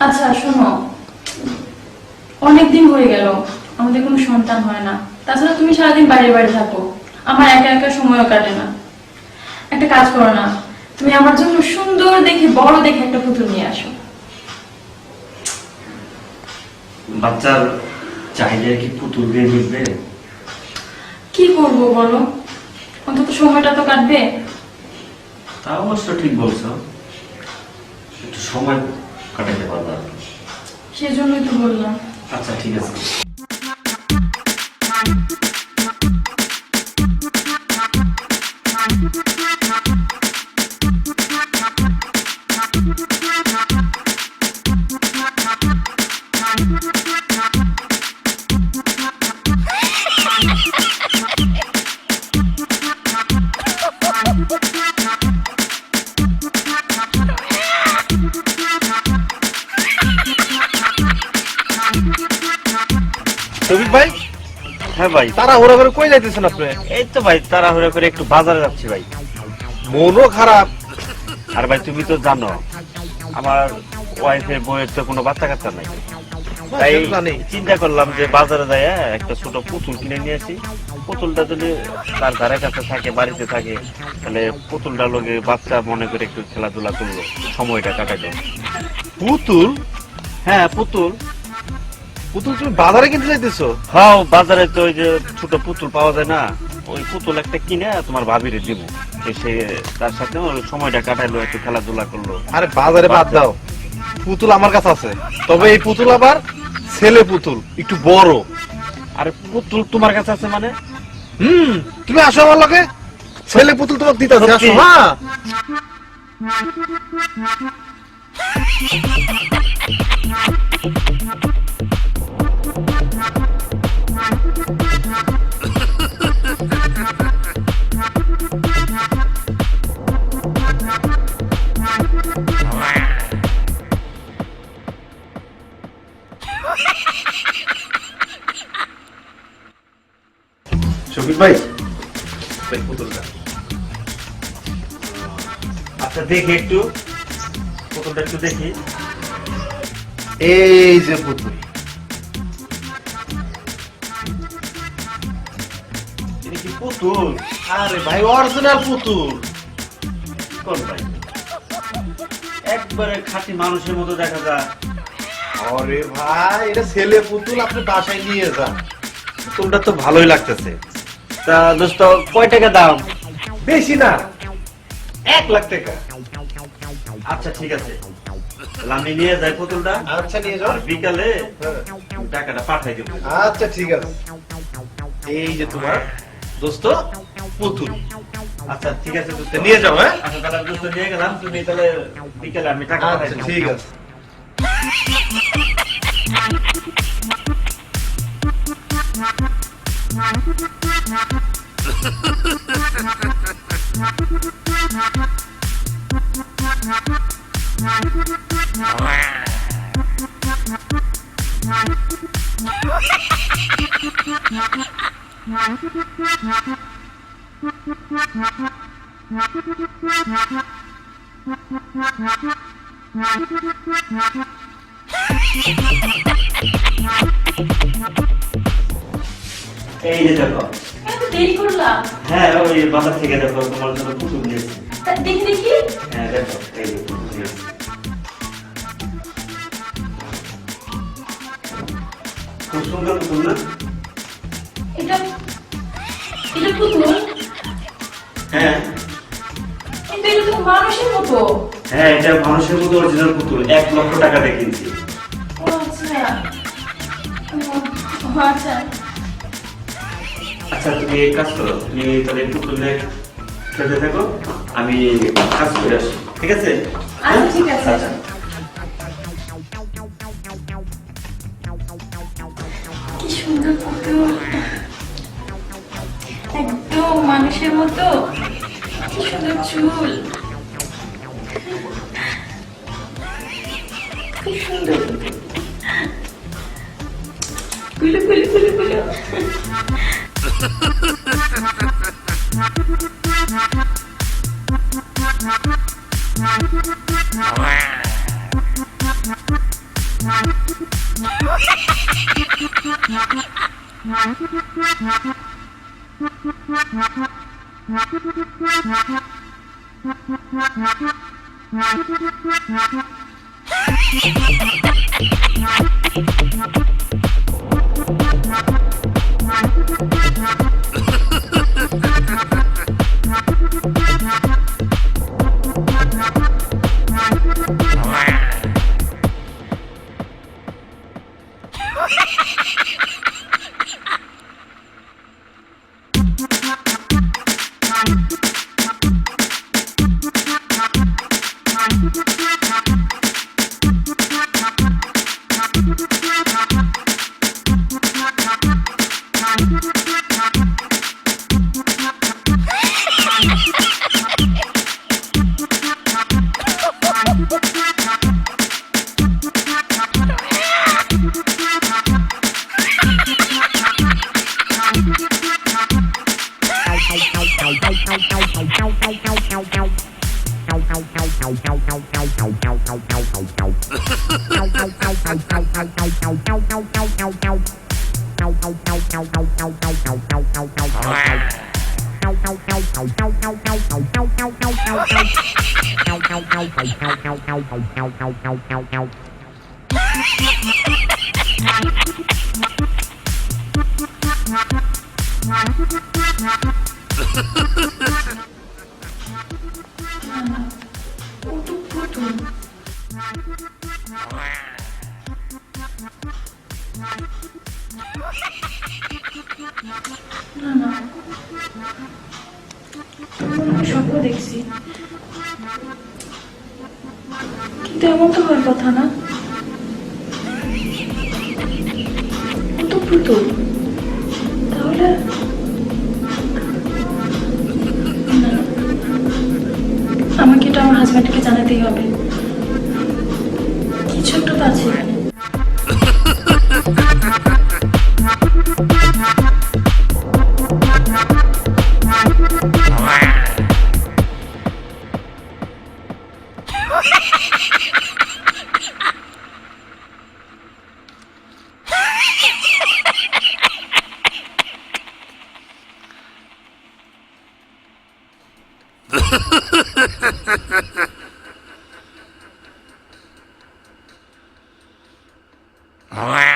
আচ্ছা শোনো, অনেকদিন হয়ে গেল আমাদের কোনো সন্তান হয় না। তাছাড়া তুমি সারাদিন বাইরে বাইরে থাকো, আমার একা একা সময়ও কাটে না। একটা কাজ করো না, তুমি আমার জন্য সুন্দর দেখে বড় দেখে একটা পুতুল নিয়ে আসো। বাচ্চার চাইলে কি পুতুল দিয়ে মিলবে? কি করবো বলো, অন্তত সময়টা তো কাটবে। তা অবশ্য ঠিক বলছো, একটু সময় কাটাতে পারবা। সেজন্যই তো বললাম। আচ্ছা ঠিক আছে। রফিক ভাই, হ্যাঁ ভাই, তাড়াহুড়া করে কই যাইতেছেন আপনি? এই তো ভাই তাড়াহুড়া করে একটু বাজারে যাচ্ছি ভাই। মনও খারাপ। আর ভাই তুমি তো জানো আমার ওয়াইফের বউয়ের তো কোনো বাচ্চা কাচ্চা নাই, তাই জানি। চিন্তা করলাম যে বাজারে যাই একটা ছোট পুতুল কিনে নিয়ে আসি। পুতুলটা যদি তার ধারে কাছে থাকে, বাড়িতে থাকে, তাহলে পুতুলটা লোকে বাচ্চা মনে করে একটু খেলাধুলা করলো, সময়টা কাটালো। পুতুল? হ্যাঁ পুতুল। পুতুল তুমি বাজারে কিনতে যাইতেছো? হ্যাঁ বাজারে তো ওই যে ছোট পুতুল পাওয়া যায় না, ওই পুতুল একটা কিনে তোমার ভাবিরে দিব, সে তার সাথে ওই সময়টা কাটাইলো, একটু খেলাধুলা করলো। আরে বাজারে বাদ দাও, পুতুল আমার কাছে আছে। তবে এই পুতুল আবার ছেলে পুতুল, একটু বড়। আর পুতুল তোমার কাছে আছে মানে? তুমি আসো আমার লগে, ছেলে পুতুল তোমাকে দিতে আসো। সত্যি? হ্যাঁ শফিক ভাই, এই পুতুলটা। আচ্ছা দেখি একটু পুতুলটা একটু দেখি। এই যে পুতুল, এটা কি পুতুল? আরে ভাই অরিজিনাল পুতুল। কোন ভাই? একবারে খাঁটি মানুষের মতো দেখা যায়। আরে ভাই এটা ছেলে পুতুল, আপনি বাসায় নিয়ে যান। পুতুলটা তো ভালোই লাগতেছে। তা দোস্ত কয় টাকা দাম? বেশি না, 1,00,000 টাকা। আচ্ছা ঠিক আছে, তাহলে আমি নিয়ে যাই পুতুলটা। আচ্ছা নিয়ে যাও। আর বিকালে হ্যাঁ। টাকাটা পাঠাই দেবো। আচ্ছা ঠিক আছে, এই যে তোমার দোস্ত পুতুল। আচ্ছা ঠিক আছে দোস্ত, নিয়ে যাও। হ্যাঁ আচ্ছা তাহলে দোস্ত নিয়ে গেলাম, তুমি তাহলে বিকালে আমি টাকা পাঠাই আচ্ছা দেবো। ঠিক আছে। এই যে দেখো। এত দেরি করলাম? হ্যাঁ ওই বাজার থেকে দেখো তোমার জন্য পুতুল নিয়েছি। দেখি দেখি। হ্যাঁ দেখো এই যে পুতুল নিয়েছি। খুব সুন্দর পুতুল না? এটা এটা পুতুল? হ্যাঁ কিন্তু এটা তো মানুষের মতো। হ্যাঁ এটা মানুষের মতো অরিজিনাল পুতুল, 1,00,000 টাকা দিয়ে কিনছি। ও আচ্ছা। ও আচ্ছা। আচ্ছা তুমি এক কাজ করো, তুমি তাহলে পুতুল নিয়ে খেলতে থাকো, আমি কাজ করে আসি, ঠিক আছে? আচ্ছা ঠিক আছে। আচ্ছা। কি সুন্দর পুতুল, একদম মানুষের মতো। কি সুন্দর চুল, কি সুন্দর পুতুল। গুলো গুলো গুলো গুলো। ও তো পুতুল। না না, আমি স্বপ্ন দেখছি, কিন্তু এমন তো হওয়ার কথা না। ও তো পুতুল, তাহলে না, আমাকে এটা আমার হাজব্যান্ডকে জানাতেই হবে। কিছু একটা তো আছে এখানে। Wow.